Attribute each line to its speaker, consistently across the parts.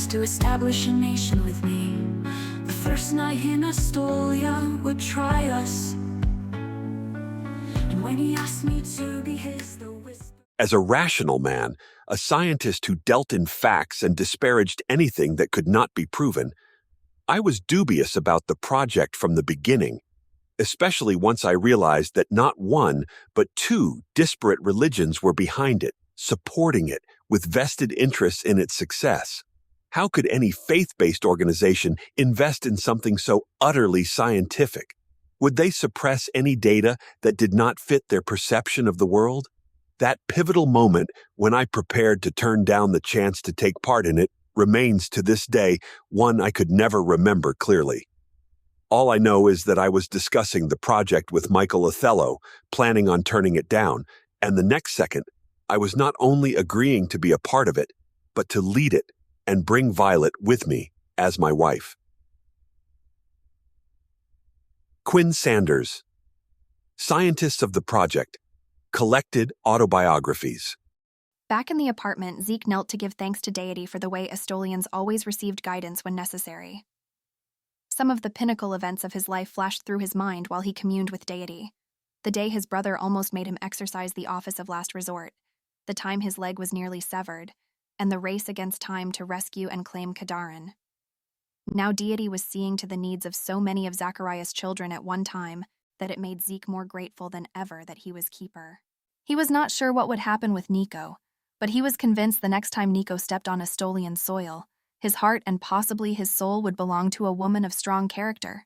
Speaker 1: promised to establish a nation with me. The first night in Estolia would try us, and when he asked me to be his, the whisper.
Speaker 2: As a rational man, a scientist who dealt in facts and disparaged anything that could not be proven, I was dubious about the project from the beginning, especially once I realized that not one, but two disparate religions were behind it, supporting it, with vested interests in its success. How could any faith-based organization invest in something so utterly scientific? Would they suppress any data that did not fit their perception of the world? That pivotal moment when I prepared to turn down the chance to take part in it remains to this day one I could never remember clearly. All I know is that I was discussing the project with Michael Othello, planning on turning it down, and the next second, I was not only agreeing to be a part of it, but to lead it and bring Violet with me as my wife. Quinn Sanders, Scientists of the Project, Collected Autobiographies.
Speaker 3: Back in the apartment, Zeke knelt to give thanks to deity for the way Estolians always received guidance when necessary. Some of the pinnacle events of his life flashed through his mind while he communed with deity. The day his brother almost made him exercise the office of last resort, the time his leg was nearly severed, and the race against time to rescue and claim Kadarin. Now deity was seeing to the needs of so many of Zachariah's children at one time that it made Zeke more grateful than ever that he was keeper. He was not sure what would happen with Nico, but he was convinced the next time Nico stepped on Estolian soil, his heart and possibly his soul would belong to a woman of strong character.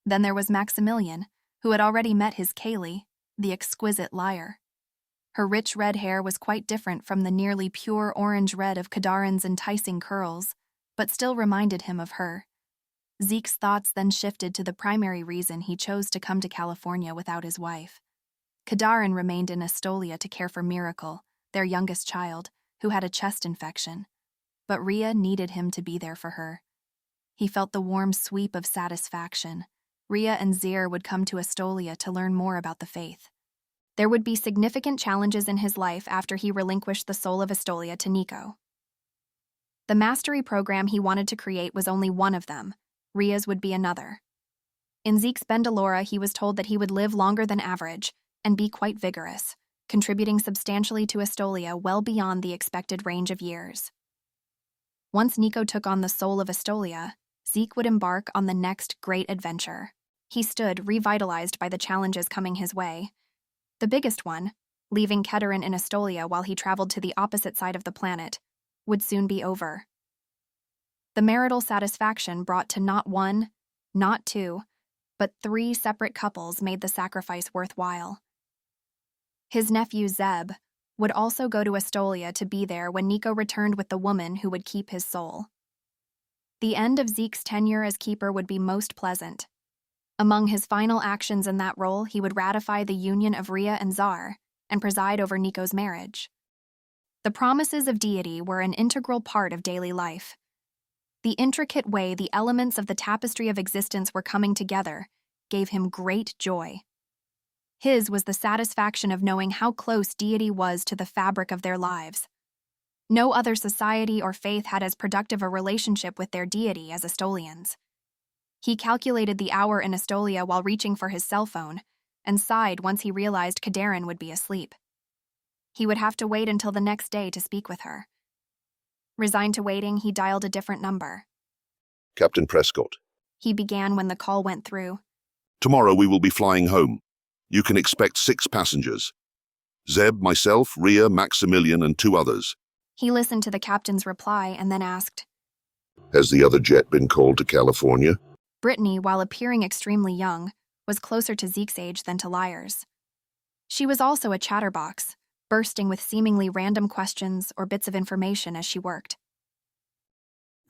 Speaker 3: Then there was Maximilian, who had already met his Kaylee, the exquisite liar. Her rich red hair was quite different from the nearly pure orange red of Kadarin's enticing curls, but still reminded him of her. Zeke's thoughts then shifted to the primary reason he chose to come to California without his wife. Kadarin remained in Estolia to care for Miracle, their youngest child, who had a chest infection. But Rhea needed him to be there for her. He felt the warm sweep of satisfaction. Rhea and Zir would come to Estolia to learn more about the faith. There would be significant challenges in his life after he relinquished the soul of Estolia to Nico. The mastery program he wanted to create was only one of them. Rhea's would be another. In Zeke's Bendalora, he was told that he would live longer than average and be quite vigorous, contributing substantially to Estolia well beyond the expected range of years. Once Nico took on the soul of Estolia, Zeke would embark on the next great adventure. He stood, revitalized by the challenges coming his way. The biggest one, leaving Kadarin in Estolia while he traveled to the opposite side of the planet, would soon be over. The marital satisfaction brought to not one, not two, but 3 separate couples made the sacrifice worthwhile. His nephew Zeb would also go to Estolia to be there when Nico returned with the woman who would keep his soul. The end of Zeke's tenure as keeper would be most pleasant. Among his final actions in that role, he would ratify the union of Rhea and Zar and preside over Nico's marriage. The promises of deity were an integral part of daily life. The intricate way the elements of the tapestry of existence were coming together gave him great joy. His was the satisfaction of knowing how close deity was to the fabric of their lives. No other society or faith had as productive a relationship with their deity as Estolians. He calculated the hour in Estolia while reaching for his cell phone and sighed once he realized Kadarin would be asleep. He would have to wait until the next day to speak with her. Resigned to waiting, he dialed a different number.
Speaker 4: Captain Prescott.
Speaker 3: He began when the call went through.
Speaker 4: Tomorrow we will be flying home. You can expect 6 passengers. Zeb, myself, Rhea, Maximilian, and 2 others.
Speaker 3: He listened to the captain's reply and then asked,
Speaker 4: Has the other jet been called to California?
Speaker 3: Brittany, while appearing extremely young, was closer to Zeke's age than to Liar's. She was also a chatterbox, bursting with seemingly random questions or bits of information as she worked.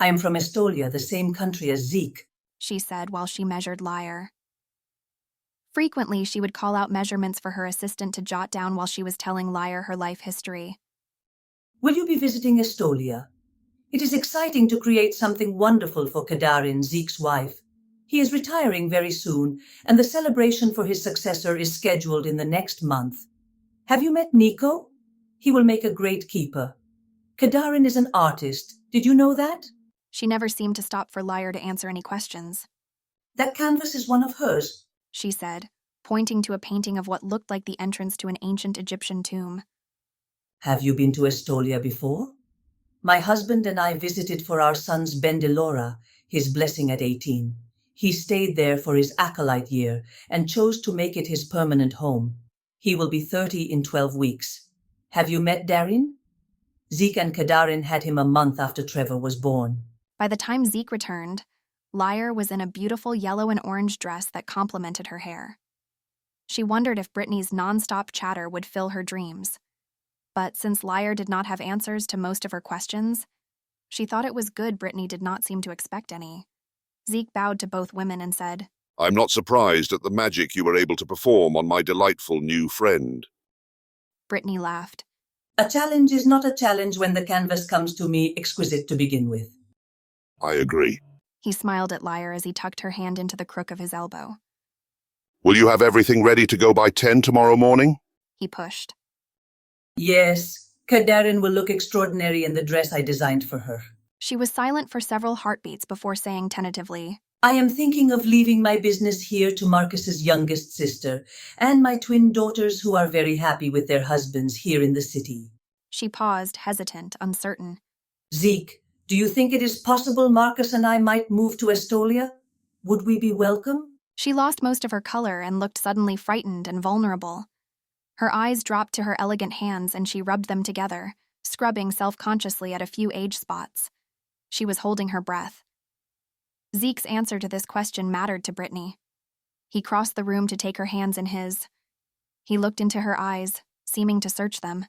Speaker 5: I am from Estolia, the same country as Zeke,
Speaker 3: she said while she measured Liar. Frequently, she would call out measurements for her assistant to jot down while she was telling Liar her life history.
Speaker 5: Will you be visiting Estolia? It is exciting to create something wonderful for Kadarin, Zeke's wife. He is retiring very soon, and the celebration for his successor is scheduled in the next month. Have you met Nico? He will make a great keeper. Kadarin is an artist. Did you know that?
Speaker 3: She never seemed to stop for Liar to answer any questions.
Speaker 5: That canvas is one of hers,
Speaker 3: She said, pointing to a painting of what looked like the entrance to an ancient Egyptian tomb.
Speaker 5: Have you been to Estolia before? My husband and I visited for our son's Bendelora, his blessing at 18. He stayed there for his acolyte year and chose to make it his permanent home. He will be 30 in 12 weeks. Have you met Darin? Zeke and Kadarin had him a month after Trevor was born.
Speaker 3: By the time Zeke returned, Liar was in a beautiful yellow and orange dress that complemented her hair. She wondered if Brittany's nonstop chatter would fill her dreams. But since Liar did not have answers to most of her questions, she thought it was good Brittany did not seem to expect any. Zeke bowed to both women and said,
Speaker 4: I'm not surprised at the magic you were able to perform on my delightful new friend.
Speaker 3: Brittany laughed.
Speaker 5: A challenge is not a challenge when the canvas comes to me exquisite to begin with.
Speaker 4: I agree.
Speaker 3: He smiled at Liar as he tucked her hand into the crook of his elbow.
Speaker 4: Will you have everything ready to go by 10 tomorrow morning?
Speaker 3: He pushed.
Speaker 5: Yes, Kadarin will look extraordinary in the dress I designed for her.
Speaker 3: She was silent for several heartbeats before saying tentatively,
Speaker 5: I am thinking of leaving my business here to Marcus's youngest sister and my twin daughters who are very happy with their husbands here in the city.
Speaker 3: She paused, hesitant, uncertain.
Speaker 5: Zeke, do you think it is possible Marcus and I might move to Estolia? Would we be welcome?
Speaker 3: She lost most of her color and looked suddenly frightened and vulnerable. Her eyes dropped to her elegant hands and she rubbed them together, scrubbing self-consciously at a few age spots. She was holding her breath. Zeke's answer to this question mattered to Brittany. He crossed the room to take her hands in his. He looked into her eyes, seeming to search them.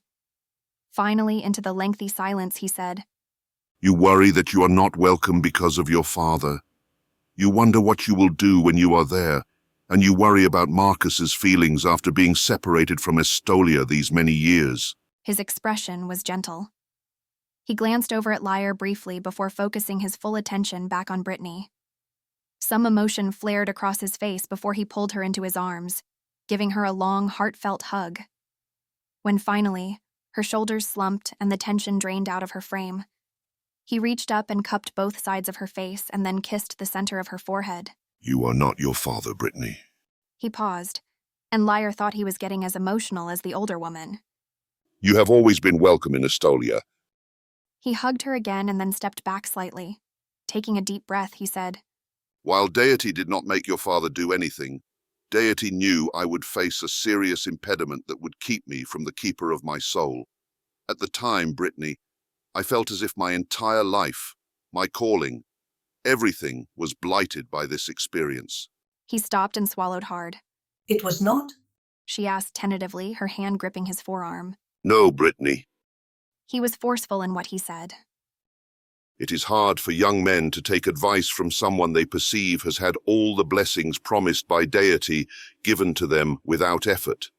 Speaker 3: Finally, into the lengthy silence, he said,
Speaker 4: You worry that you are not welcome because of your father. You wonder what you will do when you are there, and you worry about Marcus's feelings after being separated from Estolia these many years.
Speaker 3: His expression was gentle. He glanced over at Liar briefly before focusing his full attention back on Brittany. Some emotion flared across his face before he pulled her into his arms, giving her a long, heartfelt hug. When finally, her shoulders slumped and the tension drained out of her frame, he reached up and cupped both sides of her face and then kissed the center of her forehead.
Speaker 4: You are not your father, Brittany.
Speaker 3: He paused, and Liar thought he was getting as emotional as the older woman.
Speaker 4: You have always been welcome in Estolia.
Speaker 3: He hugged her again and then stepped back slightly. Taking a deep breath, he said,
Speaker 4: While Deity did not make your father do anything, Deity knew I would face a serious impediment that would keep me from the keeper of my soul. At the time, Brittany, I felt as if my entire life, my calling, everything was blighted by this experience.
Speaker 3: He stopped and swallowed hard.
Speaker 5: It was not?
Speaker 3: She asked tentatively, her hand gripping his forearm.
Speaker 4: No, Brittany.
Speaker 3: He was forceful in what he said.
Speaker 4: It is hard for young men to take advice from someone they perceive has had all the blessings promised by Deity given to them without effort.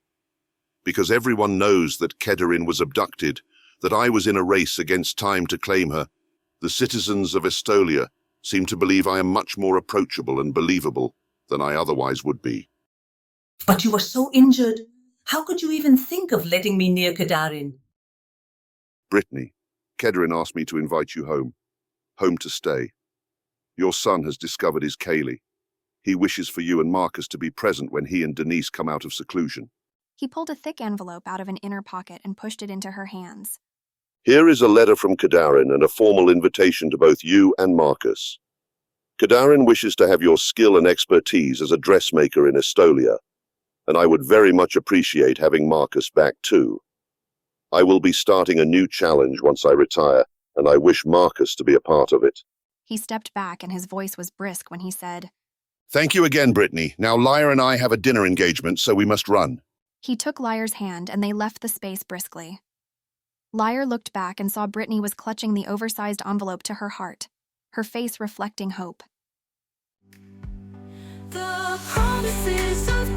Speaker 4: Because everyone knows that Kadarin was abducted, that I was in a race against time to claim her, the citizens of Estolia seem to believe I am much more approachable and believable than I otherwise would be.
Speaker 5: But you were so injured. How could you even think of letting me near Kadarin?
Speaker 4: Brittany, Kadarin asked me to invite you home. Home to stay. Your son has discovered his Kaylee. He wishes for you and Marcus to be present when he and Denise come out of seclusion.
Speaker 3: He pulled a thick envelope out of an inner pocket and pushed it into her hands.
Speaker 4: Here is a letter from Kadarin and a formal invitation to both you and Marcus. Kadarin wishes to have your skill and expertise as a dressmaker in Estolia, and I would very much appreciate having Marcus back too. I will be starting a new challenge once I retire, and I wish Marcus to be a part of it.
Speaker 3: He stepped back and his voice was brisk when he said,
Speaker 4: Thank you again, Brittany. Now Liar and I have a dinner engagement, so we must run.
Speaker 3: He took Liar's hand and they left the space briskly. Liar looked back and saw Brittany was clutching the oversized envelope to her heart, her face reflecting hope.
Speaker 1: The promises of